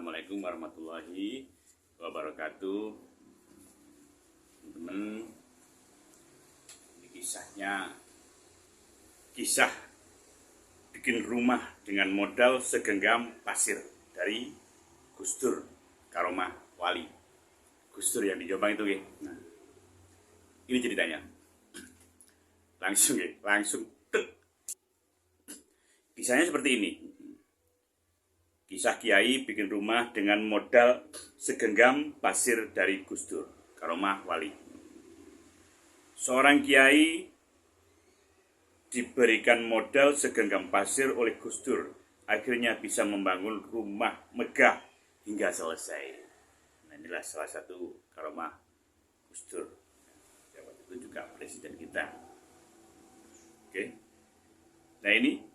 Assalamualaikum warahmatullahi wabarakatuh. Teman-teman, ini kisah bikin rumah dengan modal segenggam pasir dari Gus Dur Karomah Wali. Gus Dur yang di Jombang itu ya. Nah, ini ceritanya. Langsung ya, langsung. Kisahnya seperti ini. Kisah Kiai bikin rumah dengan modal segenggam pasir dari Gus Dur Karomah Wali. Seorang Kiai diberikan modal segenggam pasir oleh Gus Dur, akhirnya bisa membangun rumah megah hingga selesai. Nah, inilah salah satu karomah Gus Dur. Waktu itu juga presiden kita. Oke. Nah, ini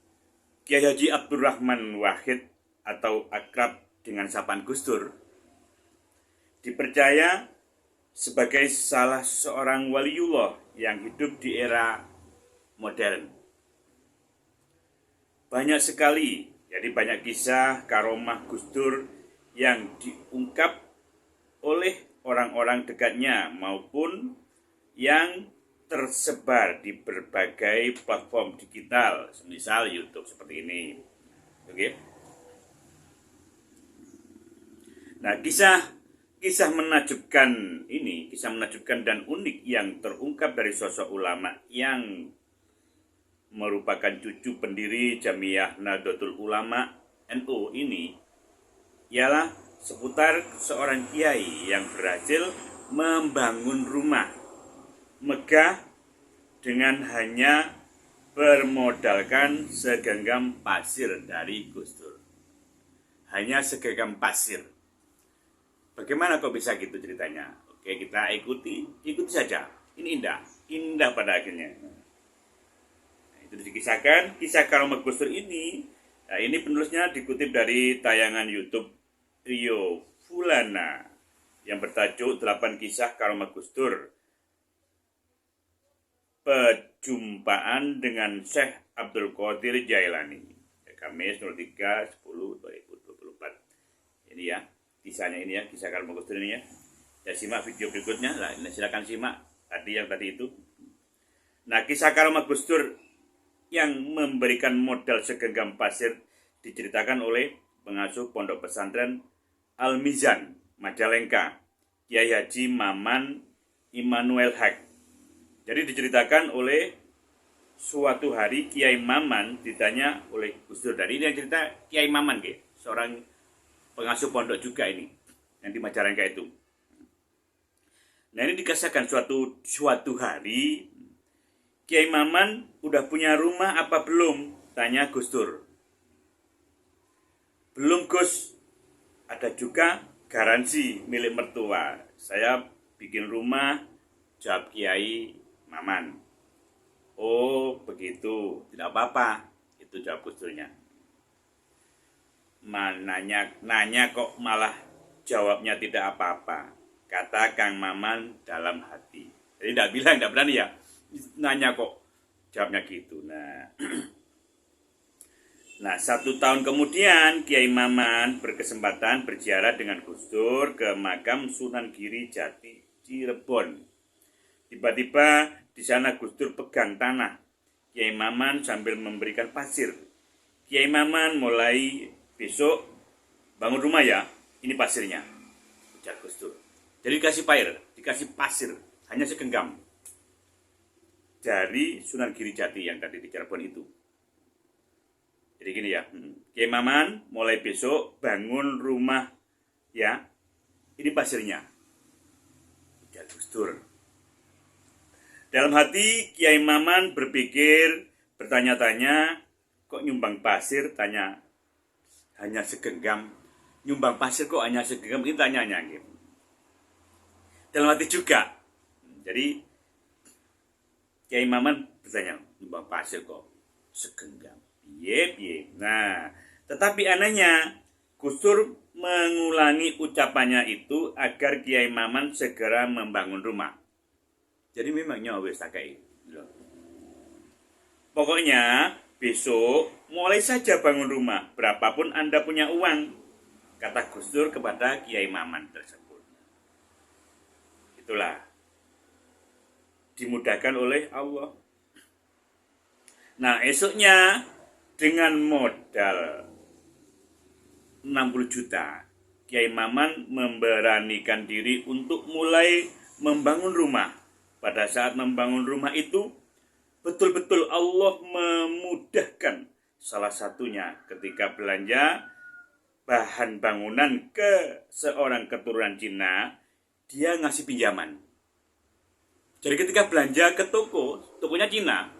Kiai Haji Abdurrahman Wahid atau akrab dengan sapaan Gus Dur dipercaya sebagai salah seorang waliullah yang hidup di era modern. Banyak sekali, jadi banyak kisah karomah Gus Dur yang diungkap oleh orang-orang dekatnya maupun yang tersebar di berbagai platform digital, misal YouTube seperti ini. Oke. Nah, kisah menakjubkan ini, kisah menakjubkan dan unik yang terungkap dari sosok ulama yang merupakan cucu pendiri Jamiah Nahdlatul Ulama NU ini ialah seputar seorang kiai yang berhasil membangun rumah megah dengan hanya bermodalkan segenggam pasir dari Gus Dur. Hanya segenggam pasir. Bagaimana kok bisa gitu ceritanya? Oke, kita ikuti saja. Ini indah pada akhirnya. Nah, itu dikisahkan, kisah karomah Gus Dur ini. Nah, ini penulisnya dikutip dari tayangan YouTube Rio Fulana yang bertajuk 8 Kisah Karomah Gus Dur. Perjumpaan dengan Syekh Abdul Qadir Jailani. Kamis 03/10/2024. Ini ya. Kisahnya ini ya, kisah karomah Gus Dur ini ya. Ya, simak video berikutnya. Nah, silakan simak tadi itu. Nah, kisah karomah Gus Dur yang memberikan modal segenggam pasir diceritakan oleh pengasuh pondok pesantren Al-Mizan, Majalengka, Kiai Haji Maman Immanuel Haq. Jadi diceritakan oleh suatu hari Kiai Maman ditanya oleh Gus Dur. Dari ini yang cerita Kiai Maman, seorang pengasuh pondok juga ini yang di Majalengka itu. Nah, ini dikasihkan suatu hari Kiai Maman udah punya rumah apa belum? Tanya Gus Dur. Belum, Gus. Ada juga garansi milik mertua. Saya bikin rumah, jawab Kiai Maman. Oh, begitu. Tidak apa-apa. Itu jawab Gus Durnya. Nanya kok malah jawabnya tidak apa-apa, kata Kang Maman dalam hati. Jadi tidak berani ya, nanya kok jawabnya gitu. Nah 1 tahun kemudian Kiai Maman berkesempatan berziarah dengan Gus Dur ke makam Sunan Giri Jati Cirebon. Tiba-tiba di sana Gus Dur pegang tanah Kiai Maman sambil memberikan pasir. Kiai Maman mulai besok bangun rumah ya, ini pasirnya, ujar Gus Dur. Jadi dikasih pasir, hanya segenggam dari Sunan Giri Jati yang tadi di Cirebon itu. Jadi gini ya, Kiai Maman mulai besok bangun rumah ya, ini pasirnya, ujar Gus Dur. Dalam hati Kiai Maman berpikir, bertanya-tanya, kok nyumbang pasir, tanya hanya segenggam, nyumbang pasir kok hanya segenggam, ini tanyanya gitu. Dalam hati juga. Jadi Kiai Maman bertanya, nyumbang pasir kok segenggam. Piye. Nah, tetapi anehnya Gus Dur mengulangi ucapannya itu agar Kiai Maman segera membangun rumah. Jadi memangnya wis sakai. Pokoknya besok mulai saja bangun rumah, berapapun Anda punya uang. kata Gus Dur kepada Kiai Maman tersebut. Itulah dimudahkan oleh Allah. Nah, esoknya dengan modal 60 juta, Kiai Maman memberanikan diri untuk mulai membangun rumah. Pada saat membangun rumah itu, betul-betul Allah memudahkan. Salah satunya ketika belanja bahan bangunan ke seorang keturunan Cina, dia ngasih pinjaman. Jadi ketika belanja ke tokonya Cina,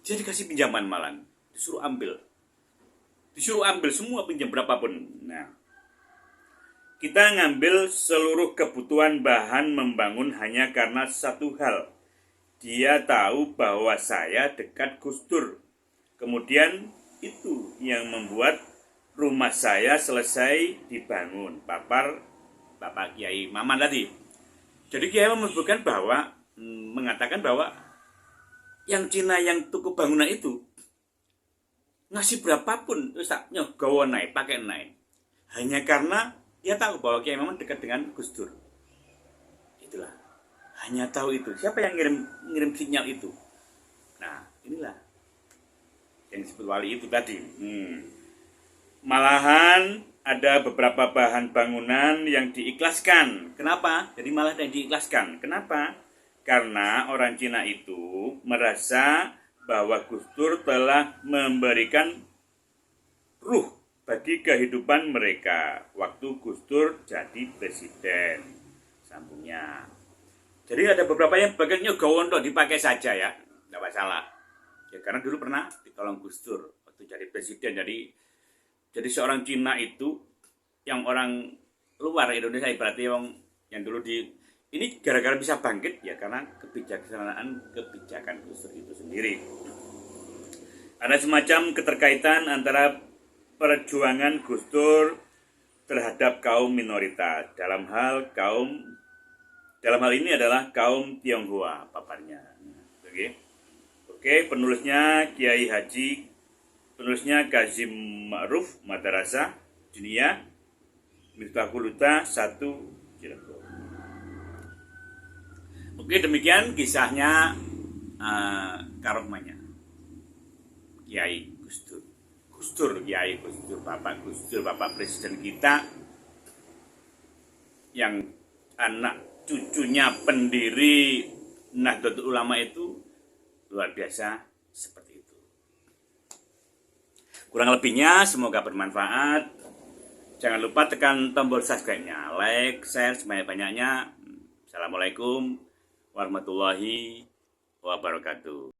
dia dikasih pinjaman malah, disuruh ambil semua, pinjam berapapun. Nah, kita ngambil seluruh kebutuhan bahan membangun hanya karena satu hal. Dia tahu bahwa saya dekat Gus Dur. Kemudian itu yang membuat rumah saya selesai dibangun. Bapak Kiai Maman tadi. Jadi Kiai Maman mengatakan bahwa yang Cina yang tuku bangunan itu ngasih berapapun, terus tak nyogowo naik, pakai naik. Hanya karena dia tahu bahwa Kiai Maman dekat dengan Gus Dur. Itulah. Hanya tahu itu. Siapa yang ngirim sinyal itu? Nah, inilah yang disebut wali itu tadi. Malahan ada beberapa bahan bangunan yang diikhlaskan. Kenapa? Jadi malah yang diikhlaskan. Kenapa? Karena orang Cina itu merasa bahwa Gus Dur telah memberikan ruh bagi kehidupan mereka waktu Gus Dur jadi presiden. Sambungnya. Jadi ada beberapa yang bagiannya gawondo dipakai saja ya, tidak masalah. Ya karena dulu pernah ditolong Gus Dur waktu jadi presiden. Jadi seorang Cina itu yang orang luar Indonesia berarti yang dulu ini gara-gara bisa bangkit ya karena kebijakan Gus Dur itu sendiri. Ada semacam keterkaitan antara perjuangan Gus Dur terhadap kaum minoritas. Dalam hal ini adalah kaum Tionghoa paparnya. Oke, penulisnya Kiai Haji, penulisnya Kazim Ma'ruf Madrasah Dunia Miftahul Huda 1 Cirebon. Oke, demikian kisahnya karomahnya Kiai Gus Dur. Kiai Gus Dur, Bapak Gus Dur, Bapak Presiden kita yang anak cucunya pendiri Nahdlatul Ulama itu luar biasa seperti itu. Kurang lebihnya semoga bermanfaat. Jangan lupa tekan tombol subscribe-nya, like, share sebanyak-banyaknya. Assalamualaikum warahmatullahi wabarakatuh.